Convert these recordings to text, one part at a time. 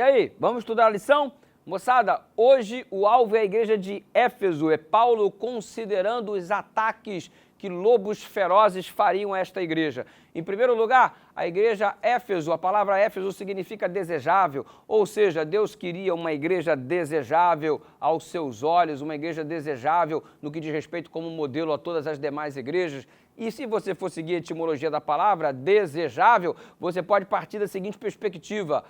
aí, vamos estudar a lição? Moçada, hoje o alvo é a igreja de Éfeso, é Paulo considerando os ataques que lobos ferozes fariam a esta igreja. Em primeiro lugar, a igreja Éfeso, a palavra Éfeso significa desejável, ou seja, Deus queria uma igreja desejável aos seus olhos, uma igreja desejável no que diz respeito como modelo a todas as demais igrejas. E se você for seguir a etimologia da palavra desejável, você pode partir da seguinte perspectiva: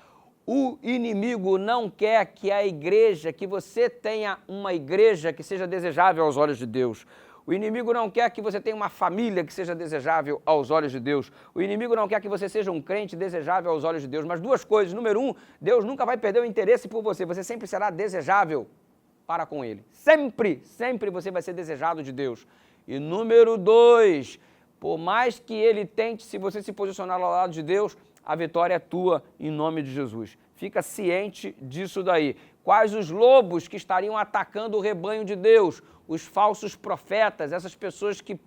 o inimigo não quer que a igreja, que você tenha uma igreja que seja desejável aos olhos de Deus. O inimigo não quer que você tenha uma família que seja desejável aos olhos de Deus. O inimigo não quer que você seja um crente desejável aos olhos de Deus. Mas duas coisas. Número um, Deus nunca vai perder o interesse por você. Você sempre será desejável para com Ele. Sempre, sempre você vai ser desejado de Deus. E número dois, por mais que Ele tente, se você se posicionar ao lado de Deus, a vitória é tua em nome de Jesus. Fica ciente disso daí. Quais os lobos que estariam atacando o rebanho de Deus? Os falsos profetas, essas pessoas que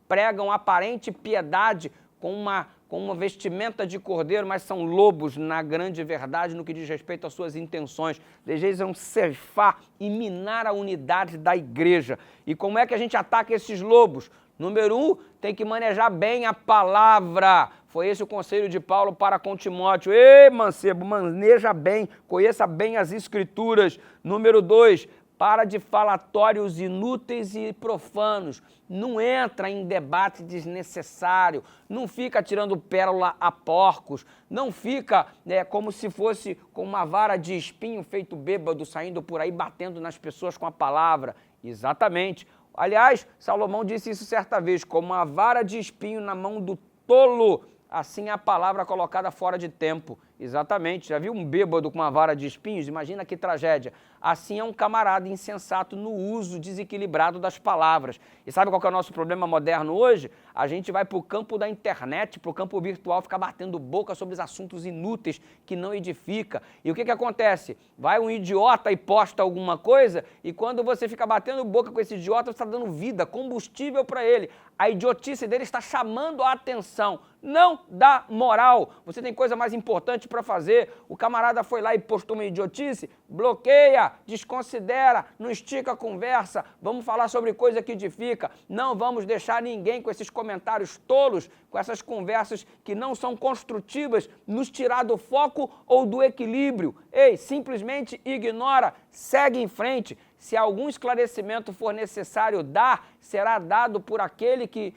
pregam aparente piedade com uma vestimenta de cordeiro, mas são lobos na grande verdade no que diz respeito às suas intenções. Desejam ceifar e minar a unidade da igreja. E como é que a gente ataca esses lobos? Número um, tem que manejar bem a palavra. Foi esse o conselho de Paulo para com Timóteo. Ei, mancebo, maneja bem, conheça bem as Escrituras. Número dois, para de falatórios inúteis e profanos. Não entra em debate desnecessário. Não fica tirando pérola a porcos. Não fica como se fosse com uma vara de espinho feito bêbado, saindo por aí batendo nas pessoas com a palavra. Exatamente. Aliás, Salomão disse isso certa vez: como uma vara de espinho na mão do tolo, assim é a palavra colocada fora de tempo. Exatamente. Já viu um bêbado com uma vara de espinhos? Imagina que tragédia. Assim é um camarada insensato no uso desequilibrado das palavras. E sabe qual que é o nosso problema moderno hoje? A gente vai para o campo da internet, para o campo virtual, ficar batendo boca sobre os assuntos inúteis que não edifica. E o que acontece? Vai um idiota e posta alguma coisa, e quando você fica batendo boca com esse idiota, você está dando vida, combustível para ele. A idiotice dele está chamando a atenção. Não dá moral. Você tem coisa mais importante para fazer. O camarada foi lá e postou uma idiotice, bloqueia, desconsidera, não estica a conversa. Vamos falar sobre coisa que edifica. Não vamos deixar ninguém com esses comentários tolos, com essas conversas que não são construtivas, nos tirar do foco ou do equilíbrio. Ei, simplesmente ignora, segue em frente. Se algum esclarecimento for necessário dar, será dado por aquele que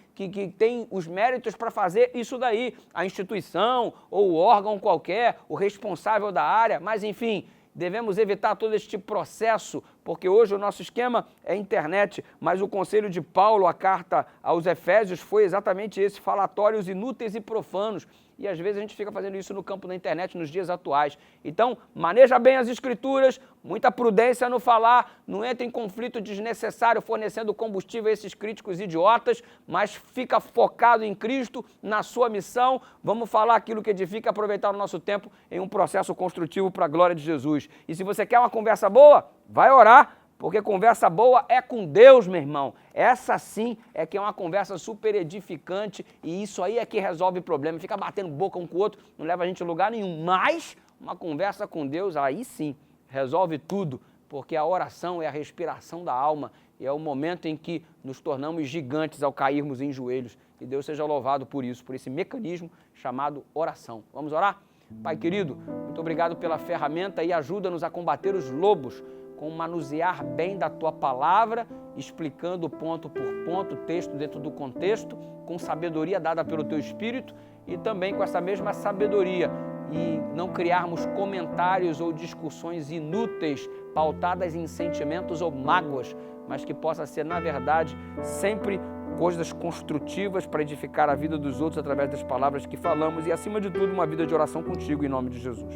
tem os méritos para fazer isso daí. A instituição ou o órgão qualquer, o responsável da área, mas enfim, devemos evitar todo este processo, porque hoje o nosso esquema é internet, mas o conselho de Paulo, a carta aos Efésios, foi exatamente esse: falatórios inúteis e profanos. E às vezes a gente fica fazendo isso no campo da internet nos dias atuais. Então, maneja bem as Escrituras, muita prudência no falar, não entra em conflito desnecessário fornecendo combustível a esses críticos idiotas, mas fica focado em Cristo, na sua missão. Vamos falar aquilo que edifica, aproveitar o nosso tempo em um processo construtivo para a glória de Jesus. E se você quer uma conversa boa, vai orar, porque conversa boa é com Deus, meu irmão. Essa sim é que é uma conversa super edificante, e isso aí é que resolve o problema. Fica batendo boca um com o outro, não leva a gente a lugar nenhum. Mas uma conversa com Deus, aí sim, resolve tudo, porque a oração é a respiração da alma, e é o momento em que nos tornamos gigantes ao cairmos em joelhos. E Deus seja louvado por isso, por esse mecanismo chamado oração. Vamos orar? Pai querido, muito obrigado pela ferramenta, e ajuda-nos a combater os lobos, com manusear bem da Tua palavra, explicando ponto por ponto, texto dentro do contexto, com sabedoria dada pelo Teu Espírito, e também com essa mesma sabedoria, e não criarmos comentários ou discussões inúteis, pautadas em sentimentos ou mágoas, mas que possa ser, na verdade, sempre coisas construtivas para edificar a vida dos outros através das palavras que falamos, e acima de tudo, uma vida de oração contigo, em nome de Jesus.